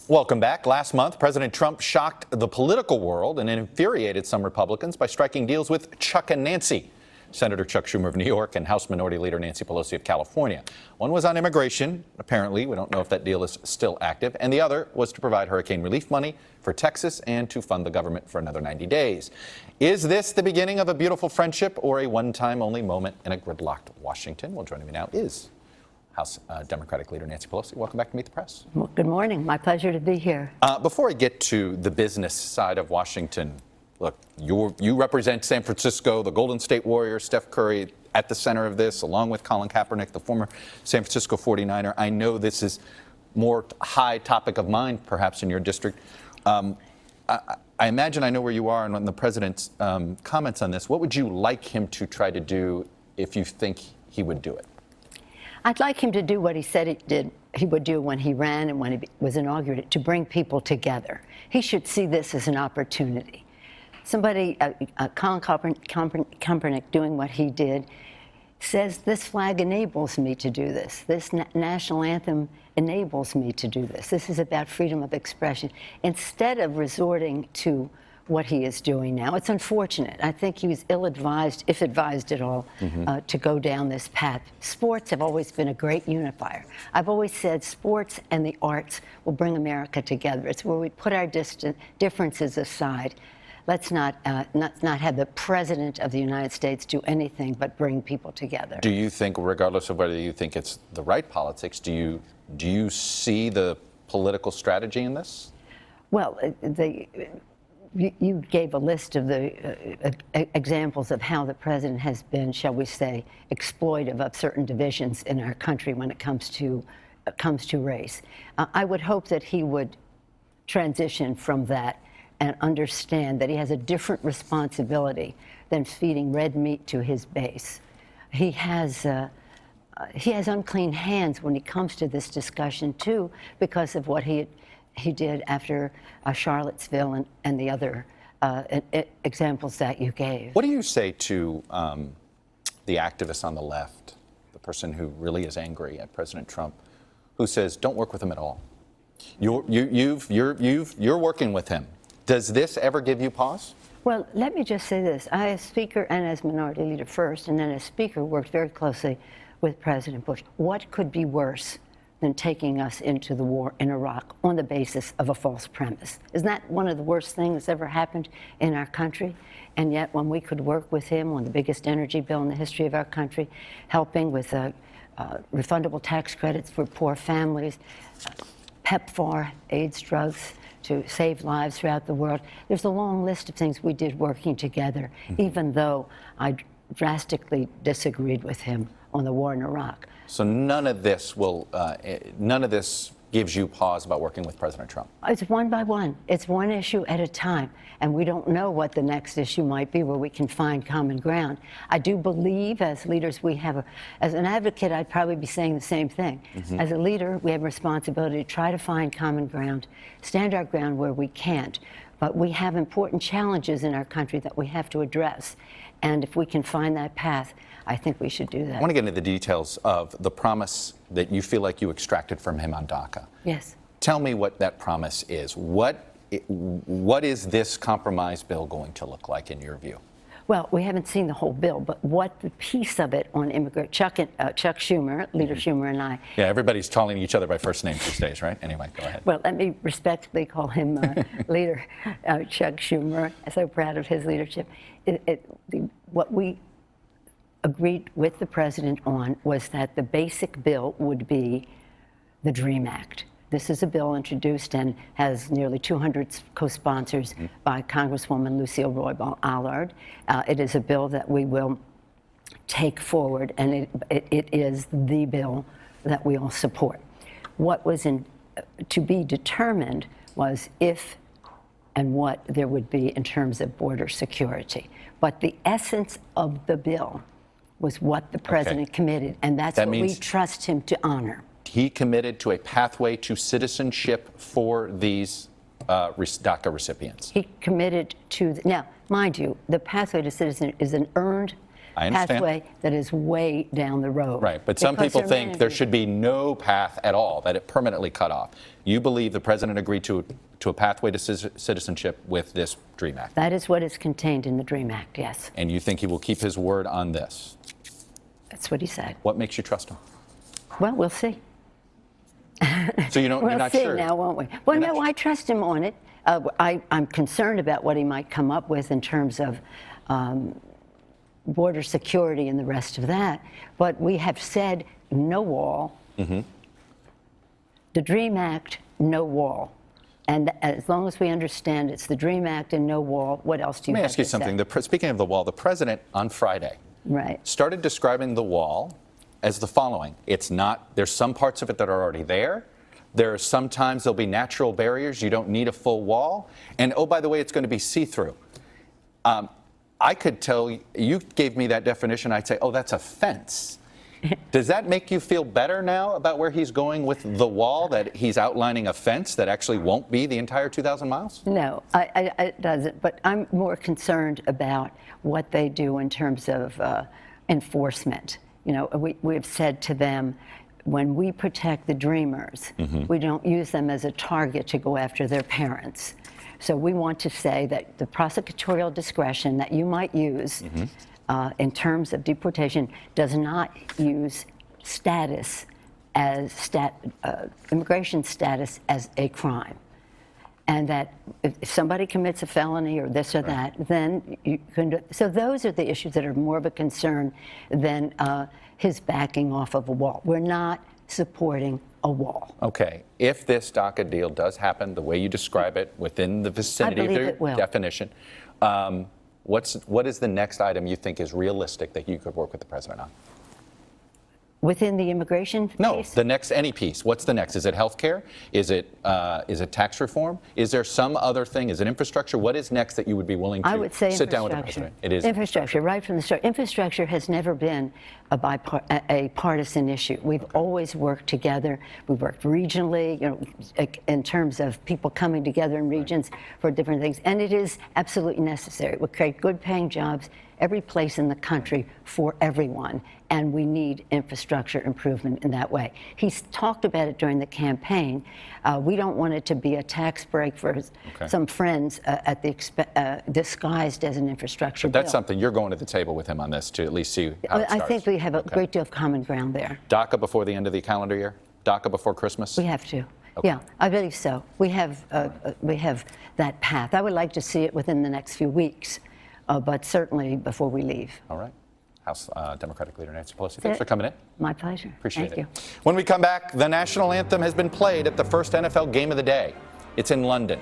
Welcome back. Last month, President Trump shocked the political world and infuriated some Republicans by striking deals with Chuck and Nancy, Senator Chuck Schumer of New York and House Minority Leader Nancy Pelosi of California. One was on immigration, apparently. We don't know if that deal is still active. And the other was to provide hurricane relief money for Texas and to fund the government for another 90 days. Is this the beginning of a beautiful friendship or a one-time only moment in a gridlocked Washington? Well, joining me now is House Democratic Leader Nancy Pelosi. Welcome back to Meet the Press. Well, good morning. My pleasure to be here. Before I get to the business side of Washington, look, you represent San Francisco, the Golden State Warriors, Steph Curry at the center of this, along with Colin Kaepernick, the former San Francisco 49er. I know this is more high topic of mind, perhaps, in your district. I imagine I know where you are and on the president's comments on this. What would you like him to try to do if you think he would do it? I'd like him to do what he said he would do when he ran and when he was inaugurated, to bring people together. He should see this as an opportunity. Somebody, Colin Kaepernick doing what he did, says this flag enables me to do this. This national anthem enables me to do this. This is about freedom of expression. Instead of resorting to what he is doing now, it's unfortunate. I think he was ill-advised, if advised at all, to go down this path. Sports have always been a great unifier. I've always said sports and the arts will bring America together. It's where we put our differences aside. Let's not have the President of the United States do anything but bring people together. Do you think, regardless of whether you think it's the right politics, do you see the political strategy in this? Well, you gave a list of the examples of how the president has been, shall we say, exploitive of certain divisions in our country when it comes to race. I would hope that he would transition from that and understand that he has a different responsibility than feeding red meat to his base. He has unclean hands when he comes to this discussion too, because of what he did after Charlottesville and the other examples that you gave. What do you say to the activist on the left, the person who really is angry at President Trump, who says, don't work with him at all? You're working with him. Does this ever give you pause? Well, let me just say this. I, as Speaker and as Minority Leader first, and then as Speaker, worked very closely with President Bush. What could be worse than taking us into the war in Iraq on the basis of a false premise? Isn't that one of the worst things that's ever happened in our country? And yet, when we could work with him on the biggest energy bill in the history of our country, helping with refundable tax credits for poor families, PEPFAR, AIDS drugs, to save lives throughout the world. There's a long list of things we did working together, even though I drastically disagreed with him on the war in Iraq. So none of this gives you pause about working with President Trump? It's one by one. It's one issue at a time. And we don't know what the next issue might be where we can find common ground. I do believe as leaders as an advocate, I'd probably be saying the same thing. As a leader, we have a responsibility to try to find common ground, stand our ground where we can't. But we have important challenges in our country that we have to address. And if we can find that path, I think we should do that. I want to get into the details of the promise that you feel like you extracted from him on DACA. Yes. Tell me what that promise is. What is this compromise bill going to look like in your view? Well, we haven't seen the whole bill, but what the piece of it on Chuck Schumer, Leader Schumer and I. Yeah, everybody's calling each other by first name these days, right? Anyway, go ahead. Well, let me respectfully call him Leader Chuck Schumer. I'm so proud of his leadership. What we agreed with the president on was that the basic bill would be the DREAM Act. This is a bill introduced and has nearly 200 co-sponsors by Congresswoman Lucille Roybal Allard. It is a bill that we will take forward, and it is the bill that we all support. What was to be determined was if and what there would be in terms of border security. But the essence of the bill was what the president committed, and that's what we trust him to honor. He committed to a pathway to citizenship for these DACA recipients. He committed to, now, mind you, the pathway to citizenship is an earned I understand. pathway that is way down the road. Right, but some Because people they're think there managing- should be no path at all, that it permanently cut off. You believe the president agreed to a pathway to citizenship with this DREAM Act, That is what is contained in the DREAM Act, yes. and you think he will keep his word on this. That's what he said. What makes you trust him? Well, we'll see. So you're We'll not see sure? now, won't we? Well, You're not no, I trust him on it. I'm concerned about what he might come up with in terms of border security and the rest of that. But we have said no wall. Mm-hmm. The DREAM Act, no wall. And as long as we understand it's the DREAM Act and no wall, what else do you Let me have ask you to something. say? Speaking of the wall, the president on Friday Right. started describing the wall as the following. It's not, there's some parts of it that are already there. There are sometimes there'll be natural barriers. You don't need a full wall. And oh, by the way, it's going to be see-through. I could tell you gave me that definition. I'd say, oh, that's a fence. Does that make you feel better now about where he's going with the wall, that he's outlining a fence that actually won't be the entire 2,000 miles? No, it doesn't. But I'm more concerned about what they do in terms of enforcement. You know, we've said to them, when we protect the dreamers, we don't use them as a target to go after their parents. So we want to say that the prosecutorial discretion that you might use in terms of deportation does not use status as immigration status as a crime. And that if somebody commits a felony or this or that, then you can do. So those are the issues that are more of a concern than his backing off of a wall. We're not supporting a wall. Okay, if this DACA deal does happen the way you describe it, within the vicinity of believe their it will. definition, what is the next item you think is realistic that you could work with the president on? Within the immigration No, piece? the next, any piece. What's the next? Is it health care? Is it tax reform? Is there some other thing? Is it infrastructure? What is next that you would be willing to I would say sit down with the infrastructure. president? It is infrastructure, right from the start. Infrastructure has never been a partisan issue. We've always worked together. We've worked regionally, you know, in terms of people coming together in regions for different things. And it is absolutely necessary. It will create good paying jobs every place in the country for everyone. And we need infrastructure improvement in that way. He's talked about it during the campaign. We don't want it to be a tax break for some friends at the disguised as an infrastructure But that's bill. something you're going to the table with him on this to at least see how it I starts. think we have a great deal of common ground there. DACA before the end of the calendar year? DACA before Christmas? We have to. Okay. Yeah, I believe so. We have that path. I would like to see it within the next few weeks, but certainly before we leave. All right. House Democratic Leader Nancy Pelosi, thanks for coming in. My pleasure. Appreciate Thank it. you. When we come back, the national anthem has been played at the first NFL game of the day. It's in London.